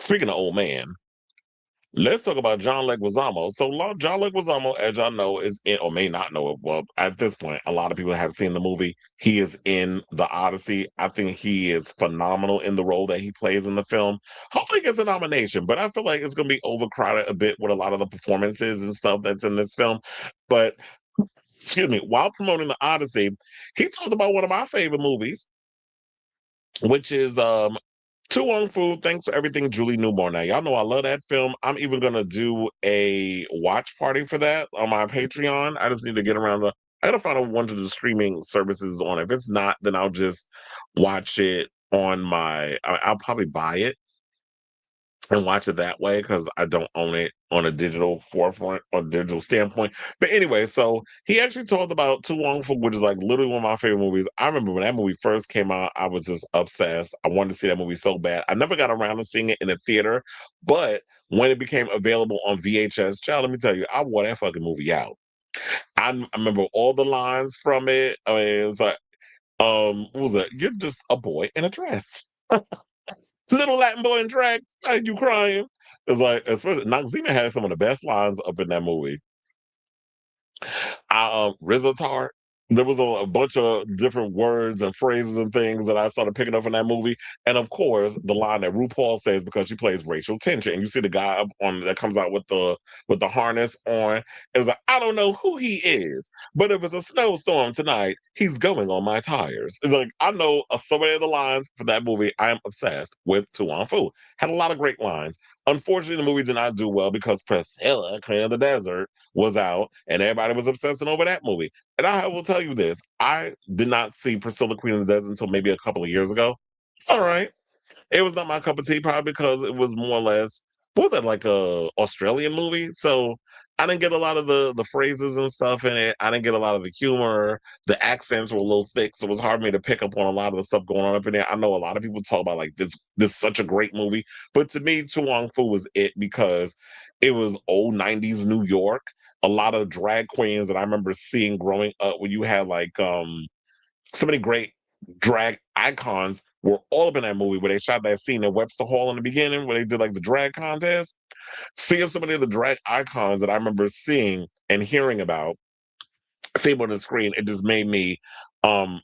Speaking of old man, let's talk about John Leguizamo. So John Leguizamo, as y'all know, is in or may not know it. Well, at this point, a lot of people have seen the movie. He is in The Odyssey. I think he is phenomenal in the role that he plays in the film. Hopefully, he gets a nomination, but I feel like it's going to be overcrowded a bit with a lot of the performances and stuff that's in this film. But excuse me, while promoting The Odyssey, he talked about one of my favorite movies, which is To Wong Fu, Thanks for Everything, Julie Newmar. Now, y'all know I love that film. I'm even gonna do a watch party for that on my Patreon. I just need to get around the. I gotta find out one of the streaming services on. If it's not, then I'll just watch it on my. I'll probably buy it and watch it that way because I don't own it on a digital forefront or digital standpoint. But anyway, so he actually talked about To Wong Fu, which is like literally one of my favorite movies. I remember when that movie first came out, I was just obsessed. I wanted to see that movie so bad. I never got around to seeing it in a theater, but when it became available on VHS, child, let me tell you, I wore that fucking movie out. I remember all the lines from it. I mean, it was like, what was it? You're just a boy in a dress. Little Latin boy in drag, are you crying? It's like, especially Noxzema had some of the best lines up in that movie. Rizzo. There was a bunch of different words and phrases and things that I started picking up in that movie. And of course, the line that RuPaul says because she plays Rachel Tension, and you see the guy up on that comes out with the harness on. It was like, I don't know who he is, but if it's a snowstorm tonight, he's going on my tires. It's like I know so many of the lines for that movie. I am obsessed with Tuan Fu. Had a lot of great lines. Unfortunately, the movie did not do well because Priscilla, Queen of the Desert, was out, and everybody was obsessing over that movie. And I will tell you this: I did not see Priscilla, Queen of the Desert until maybe a couple of years ago. It's all right. It was not my cup of tea, probably because it was more or less what was that like a Australian movie? So I didn't get a lot of the phrases and stuff in it. I didn't get a lot of the humor. The accents were a little thick, so it was hard for me to pick up on a lot of the stuff going on up in there. I know a lot of people talk about like this is such a great movie, but to me, Tu Wong Fu was it because it was old '90s New York. A lot of drag queens that I remember seeing growing up when you had like so many great drag icons were all up in that movie where they shot that scene at Webster Hall in the beginning where they did like the drag contest. Seeing so many of the drag icons that I remember seeing and hearing about, seeing on the screen, it just made me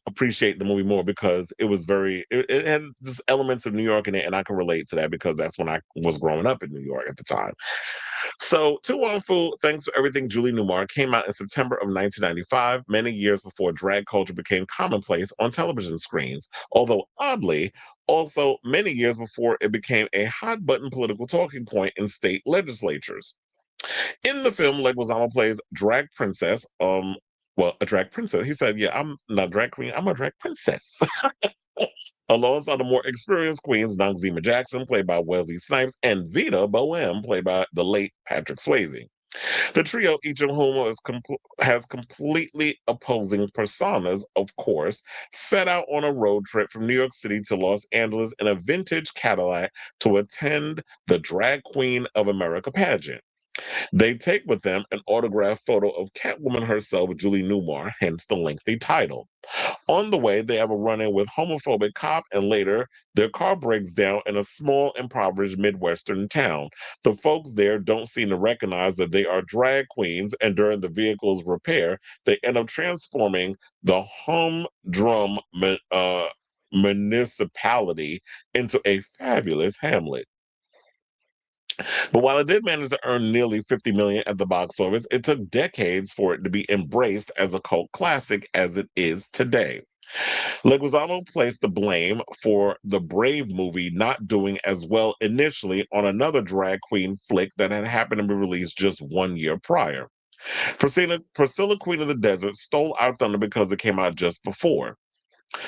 appreciate the movie more because it was it had just elements of New York in it, and I can relate to that because that's when I was growing up in New York at the time. So, To Wong Fu, Thanks for Everything, Julie Newmar came out in September of 1995, many years before drag culture became commonplace on television screens. Although, oddly, also many years before it became a hot button political talking point in state legislatures. In the film, Leguizamo plays drag princess. Well, a drag princess. He said, "Yeah, I'm not a drag queen. I'm a drag princess." Alongside the more experienced queens, Noxzema Jackson, played by Wesley Snipes, and Vita Bohem, played by the late Patrick Swayze. The trio, each of whom has completely opposing personas, of course, set out on a road trip from New York City to Los Angeles in a vintage Cadillac to attend the Drag Queen of America pageant. They take with them an autographed photo of Catwoman herself, Julie Newmar, hence the lengthy title. On the way, they have a run in with homophobic cop, and later, their car breaks down in a small, impoverished Midwestern town. The folks there don't seem to recognize that they are drag queens, and during the vehicle's repair, they end up transforming the humdrum municipality into a fabulous hamlet. But while it did manage to earn nearly 50 million at the box office, it took decades for it to be embraced as a cult classic as it is today. Leguizamo placed the blame for the Brave movie not doing as well initially on another drag queen flick that had happened to be released just 1 year prior. Priscilla Queen of the Desert stole our thunder because it came out just before.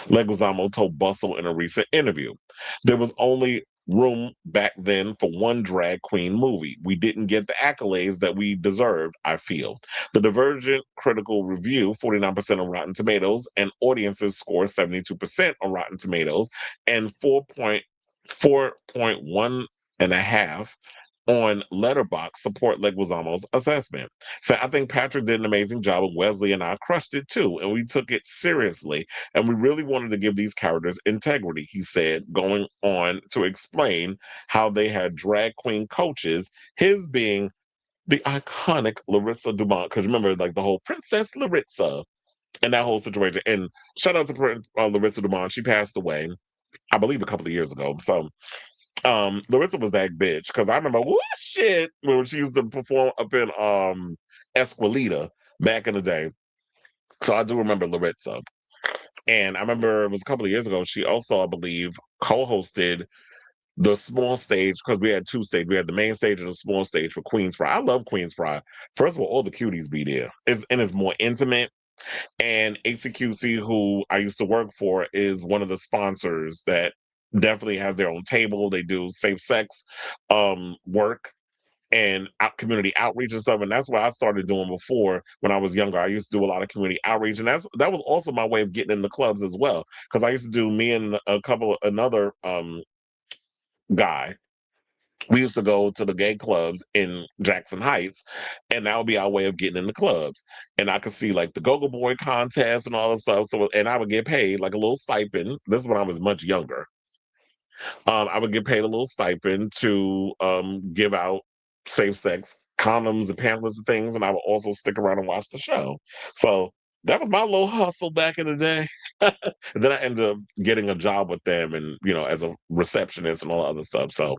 Leguizamo told Bustle in a recent interview. There was only room back then for one drag queen movie. We didn't get the accolades that we deserved, I feel. The divergent critical review, 49% on Rotten Tomatoes, and audiences score 72% on Rotten Tomatoes, and 4.1 and a half on Letterbox support Leguizamo's assessment. So I think Patrick did an amazing job, and Wesley and I crushed it too, and we took it seriously, and we really wanted to give these characters integrity. He said, going on to explain how they had drag queen coaches, his being the iconic Larissa Dumont. Because remember, like the whole Princess Larissa and that whole situation. And shout out to Larissa Dumont. She passed away, I believe, a couple of years ago. So Larissa was that bitch because I remember what shit when she used to perform up in Esquilita back in the day. So I do remember Larissa. And I remember it was a couple of years ago, she also, I believe, co-hosted the small stage because we had two stages. We had the main stage and the small stage for Queen's Pride. I love Queen's Pride. First of all the cuties be there. It's more intimate. And HCQC, who I used to work for, is one of the sponsors that definitely has their own table. They do safe sex work and community outreach and stuff. And that's what I started doing before when I was younger. I used to do a lot of community outreach, and that was also my way of getting in the clubs as well. Because I used to do me and another guy. We used to go to the gay clubs in Jackson Heights, and that would be our way of getting in the clubs. And I could see like the Go-Go Boy contest and all this stuff. So, and I would get paid like a little stipend. This is when I was much younger. I would get paid a little stipend to give out safe sex condoms and pamphlets and things, and I would also stick around and watch the show. So that was my little hustle back in the day. And then I ended up getting a job with them, and as a receptionist and all that other stuff. So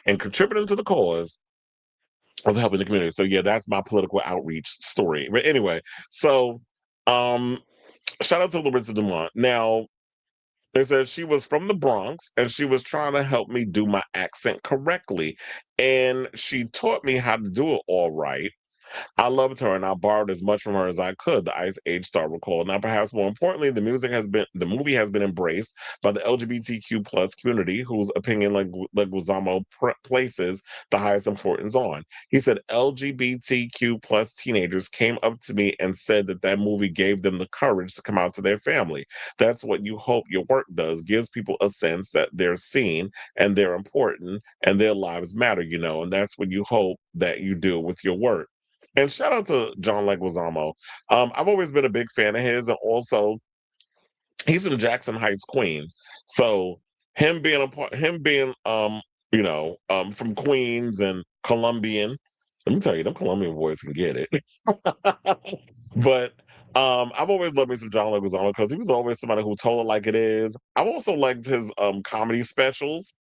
and contributing to the cause of helping the community. So yeah, that's my political outreach story. But anyway, so um shout out to Larissa Dumont. Now, they said she was from the Bronx and she was trying to help me do my accent correctly. And she taught me how to do it all right. I loved her and I borrowed as much from her as I could, the Ice Age star recalled. Now, perhaps more importantly, the movie has been embraced by the LGBTQ plus community, whose opinion Leguizamo places the highest importance on. He said LGBTQ plus teenagers came up to me and said that movie gave them the courage to come out to their family. That's what you hope your work does, gives people a sense that they're seen and they're important and their lives matter, and that's what you hope that you do with your work. And shout out to John Leguizamo. I've always been a big fan of his, and also he's from Jackson Heights, Queens. So him being from Queens and Colombian. Let me tell you, them Colombian boys can get it. But I've always loved me some John Leguizamo because he was always somebody who told it like it is. I've also liked his comedy specials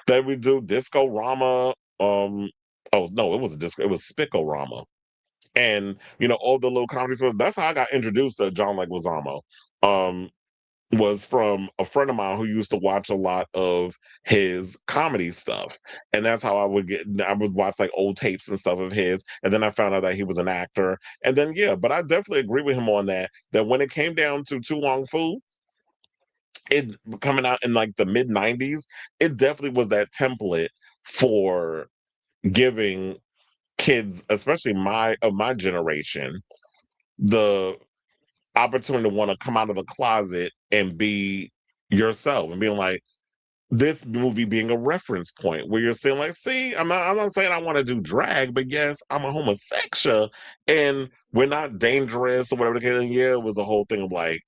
that we do, Disco Rama. Oh no, it was a disco, it was Spicko Rama. And all the little comedy stuff. That's how I got introduced to John Leguizamo. Um, was from a friend of mine who used to watch a lot of his comedy stuff, and that's how I would watch like old tapes and stuff of his, and then I found out that he was an actor, and then yeah, but I definitely agree with him on that. That when it came down to Tu Wong Fu, it coming out in like the mid '90s, it definitely was that template for giving kids, especially my generation, the opportunity to want to come out of the closet and be yourself and being like this movie being a reference point where you're saying like, see, I'm not saying I want to do drag, but yes, I'm a homosexual and we're not dangerous or whatever the case. And yeah, it was the whole thing of like,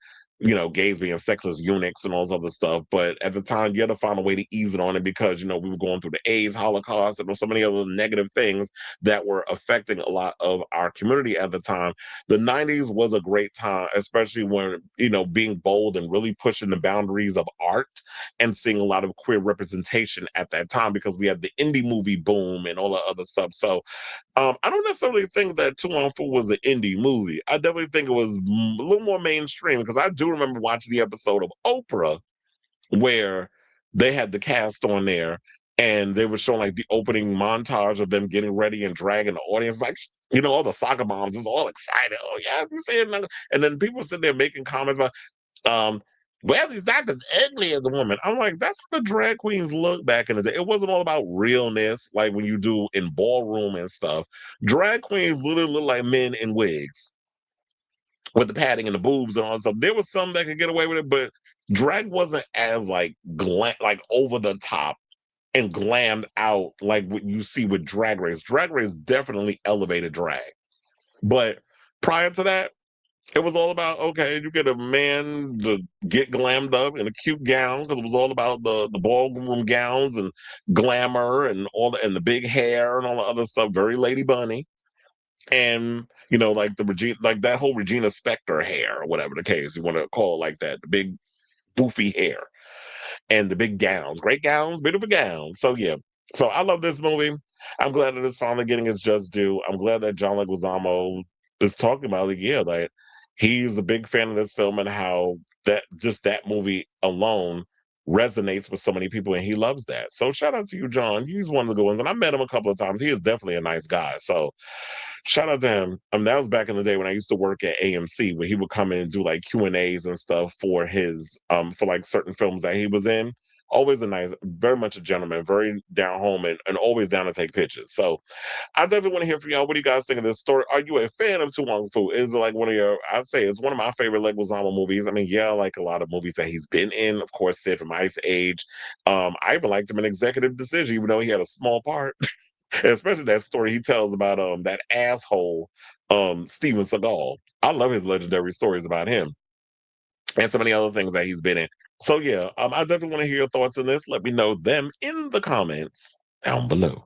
gays being sexless eunuchs and all this other stuff. But at the time, you had to find a way to ease it on it because, we were going through the AIDS, Holocaust, and so many other negative things that were affecting a lot of our community at the time. The 90s was a great time, especially when, being bold and really pushing the boundaries of art and seeing a lot of queer representation at that time because we had the indie movie boom and all the other stuff. So I don't necessarily think that Two on Four was an indie movie. I definitely think it was a little more mainstream because I do remember watching the episode of Oprah where they had the cast on there and they were showing like the opening montage of them getting ready and dragging the audience, like, all the soccer moms is all excited. Oh, yeah, I'm saying, and then people sitting there making comments about, um, well, he's not as ugly as a woman. I'm like, that's how the drag queens look back in the day. It wasn't all about realness, like when you do in ballroom and stuff. Drag queens literally look like men in wigs with the padding and the boobs and all that stuff. There was some that could get away with it, but drag wasn't as like like over the top and glammed out like what you see with Drag Race. Drag Race definitely elevated drag. But prior to that, it was all about, okay, you get a man to get glammed up in a cute gown because it was all about the ballroom gowns and glamour and all the and the big hair and all the other stuff. Very Lady Bunny, and like the Regina, like that whole Regina Spektor hair or whatever the case you want to call it, like that, the big boofy hair and the big gowns, great gowns, beautiful gowns. So yeah, so I love this movie. I'm glad that it's finally getting its just due. I'm glad that John Leguizamo is talking about it. Yeah, like he's a big fan of this film and how that movie alone resonates with so many people, and he loves that. So shout out to you, John. He's one of the good ones, and I met him a couple of times. He is definitely a nice guy. So shout out to him. That was back in the day when I used to work at AMC, where he would come in and do like Q&As and stuff for his for like certain films that he was in. Always a nice, very much a gentleman, very down home, and always down to take pictures. So I definitely want to hear from y'all. What do you guys think of this story? Are you a fan of Tu Wong Fu? Is it like one of your? I'd say it's one of my favorite Leguizamo movies. I mean, yeah, I like a lot of movies that he's been in. Of course, Sid from Ice Age. I even liked him in Executive Decision, even though he had a small part. Especially that story he tells about that asshole Steven Seagal. I love his legendary stories about him and so many other things that he's been in. So yeah, I definitely want to hear your thoughts on this. Let me know them in the comments down below.